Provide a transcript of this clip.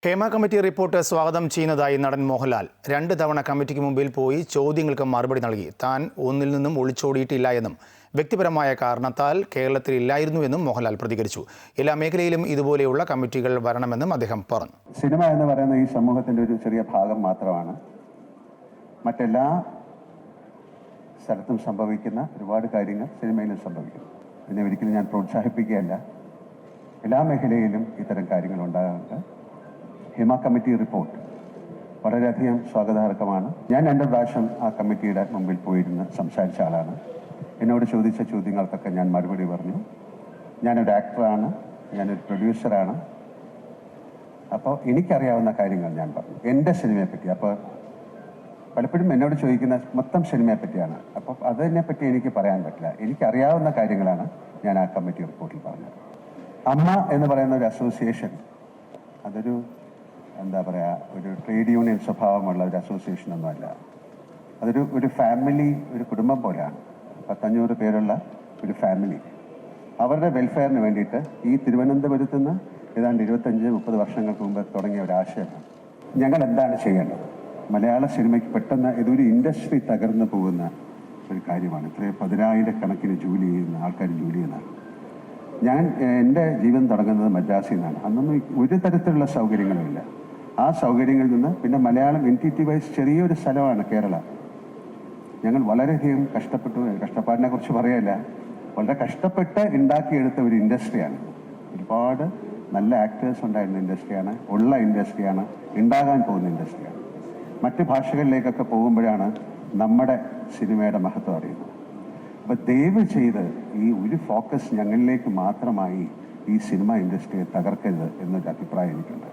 Hema committee report സ്വാഗതം ചെയ്യുന്നതായി നടൻ മോഹൻലാൽ 2 തവണ കമ്മിറ്റിക്ക് മുമ്പിൽ പോയി ചോദ്യങ്ങൾക്ക് മറുപടി നൽകി. താൻ ഒന്നിൽ നിന്നും ഒളിച്ചോടിയിട്ടില്ല എന്നും വ്യക്തിപരമായ കാരണത്താൽ കേരളത്തിൽ ഇല്ലായിരുന്നുവെന്നും മോഹൻലാൽ പ്രതികരിച്ചു. എല്ലാ മേഖലയിലും ഇതുപോലെയുള്ള കമ്മിറ്റികൾ വരണമെന്നും അദ്ദേഹം പറഞ്ഞു. സിനിമ എന്ന് പറയുന്ന ഈ സമൂഹത്തിന്റെ ഒരു ചെറിയ ഭാഗം മാത്രമാണ്. മറ്റെല്ലാ സ്ഥലത്തും സംഭവിക്കുന്ന ഒരുപാട് കാര്യങ്ങൾ സിനിമയിലും സംഭവിക്കുന്നു. ഇതിനെ ഒരിക്കലും ഞാൻ പ്രോത്സാഹിപ്പിക്കുകയല്ല. എല്ലാ മേഖലയിലും ഇത്തരം കാര്യങ്ങൾ ഉണ്ടാകാറുണ്ട്. ഹേമ കമ്മിറ്റി റിപ്പോർട്ട് വളരെയധികം സ്വാഗതാർഹമാണ്. ഞാൻ 2 പ്രാവശ്യം ആ കമ്മിറ്റിയുടെ മുമ്പിൽ പോയിരുന്ന് സംസാരിച്ച ആളാണ്. എന്നോട് ചോദിച്ച ചോദ്യങ്ങൾക്കൊക്കെ ഞാൻ മറുപടി പറഞ്ഞു. ഞാനൊരു ആക്ടറാണ്, ഞാനൊരു പ്രൊഡ്യൂസറാണ്. അപ്പോൾ എനിക്കറിയാവുന്ന കാര്യങ്ങൾ ഞാൻ പറഞ്ഞു, എൻ്റെ സിനിമയെപ്പറ്റി. അപ്പോൾ പലപ്പോഴും എന്നോട് ചോദിക്കുന്ന മൊത്തം സിനിമയെ പറ്റിയാണ്. അപ്പോൾ അതിനെപ്പറ്റി എനിക്ക് പറയാൻ പറ്റില്ല. എനിക്കറിയാവുന്ന കാര്യങ്ങളാണ് ഞാൻ ആ കമ്മിറ്റി റിപ്പോർട്ടിൽ പറഞ്ഞത്. അമ്മ എന്ന് പറയുന്ന ഒരു അസോസിയേഷൻ, അതൊരു എന്താ പറയുക, ഒരു ട്രേഡ് യൂണിയൻ സ്വഭാവമുള്ള ഒരു അസോസിയേഷനൊന്നുമല്ല. അതൊരു ഫാമിലി, ഒരു കുടുംബം പോലെയാണ്. 500 പേരുള്ള ഒരു ഫാമിലി. അവരുടെ വെൽഫെയറിന് വേണ്ടിയിട്ട് ഈ തിരുവനന്തപുരത്ത് നിന്ന് ഏതാണ്ട് 25-30 വർഷങ്ങൾക്ക് മുമ്പ് തുടങ്ങിയ ഒരു ആശയമാണ്. ഞങ്ങൾ എന്താണ് ചെയ്യേണ്ടത്? മലയാള സിനിമയ്ക്ക് പെട്ടെന്ന് ഇതൊരു ഇൻഡസ്ട്രി തകർന്നു പോകുന്ന ഒരു കാര്യമാണ്. ഇത്രയും 10,000 കണക്കിന് ജോലി ചെയ്യുന്ന ആൾക്കാർ ജോലി ചെയ്യുന്നതാണ്. എൻ്റെ ജീവിതം തുടങ്ങുന്നത് മദ്രാസിൽ നിന്നാണ്. അന്നൊന്നും ഒരു തരത്തിലുള്ള സൗകര്യങ്ങളുമില്ല. ആ സൗകര്യങ്ങളിൽ നിന്ന് പിന്നെ മലയാളം എൻറ്റിറ്റി വൈസ് ചെറിയൊരു സ്ഥലമാണ് കേരള. ഞങ്ങൾ വളരെയധികം കഷ്ടപ്പാടിനെ കുറിച്ച് പറയല്ല, വളരെ കഷ്ടപ്പെട്ട് ഉണ്ടാക്കിയെടുത്ത ഒരു ഇൻഡസ്ട്രിയാണ്. ഒരുപാട് നല്ല ആക്ടേഴ്സ് ഉണ്ടായിരുന്ന ഇൻഡസ്ട്രിയാണ്, ഉള്ള ഇൻഡസ്ട്രിയാണ്, ഉണ്ടാകാൻ പോകുന്ന ഇൻഡസ്ട്രിയാണ്. മറ്റ് ഭാഷകളിലേക്കൊക്കെ പോകുമ്പോഴാണ് നമ്മുടെ സിനിമയുടെ മഹത്വം അറിയുന്നത്. അപ്പോൾ ദയവ് ചെയ്ത് ഈ ഒരു ഫോക്കസ് ഞങ്ങളിലേക്ക് മാത്രമായി ഈ സിനിമ ഇൻഡസ്ട്രിയെ തകർക്കരുത് എന്നൊരു അഭിപ്രായം എനിക്കുണ്ട്.